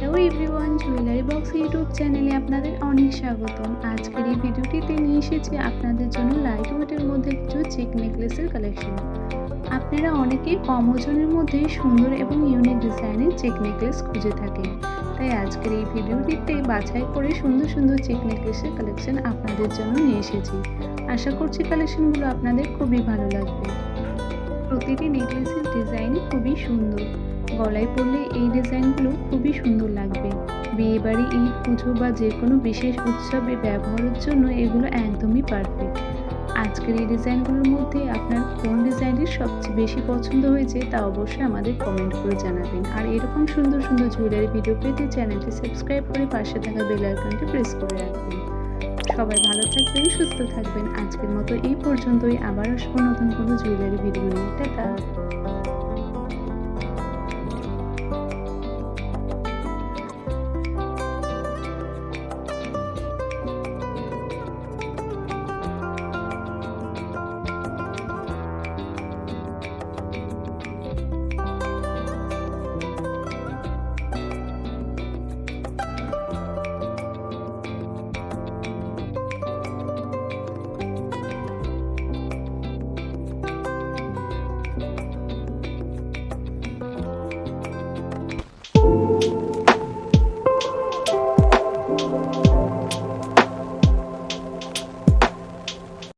Hello everyone, jewellery box YouTube চ্যানেলে আপনাদের অনেক স্বাগতম। আজকের এই ভিডিওটিতে নিয়ে এসেছি আপনাদের জন্য লাইট ওয়েটের মধ্যে কিছু চেক নেকলেসের কালেকশন। আপনারা অনেকেই কম ওজনের মধ্যে সুন্দর এবং ইউনিক ডিজাইনের চেক নেকলেস খুঁজে থাকেন, তাই আজকের এই ভিডিওটিতে বাছাই করে সুন্দর সুন্দর চেক নেকলেসের কালেকশন আপনাদের জন্য নিয়ে এসেছি। আশা করছি কালেকশনগুলো আপনাদের খুবই ভালো লাগবে। প্রতিটি নেকলেসের ডিজাইন খুবই সুন্দর, গলায় পরলে এই ডিজাইনগুলো খুবই সুন্দর লাগবে। বিয়েবাড়ি, ঈদ, পুজো বা যে কোনো বিশেষ উৎসবে ব্যবহারের জন্য এগুলো একদমই পারফেক্ট। আজকের এই ডিজাইনগুলোর মধ্যে আপনার কোন ডিজাইনটি সবচেয়ে বেশি পছন্দ হয়েছে তা অবশ্যই আমাদের কমেন্ট করে জানাবেন। আর এরকম সুন্দর সুন্দর জুয়েলারি ভিডিও পেতে চ্যানেলটি সাবস্ক্রাইব করে পাশে থাকা বেল আইকনটি প্রেস করে রাখবেন। সবাই ভালো থাকবেন, সুস্থ থাকবেন। আজকের মতো এই পর্যন্তই। আবার আসবো নতুন কোনো জুয়েলারি ভিডিও নিয়ে। টাটা।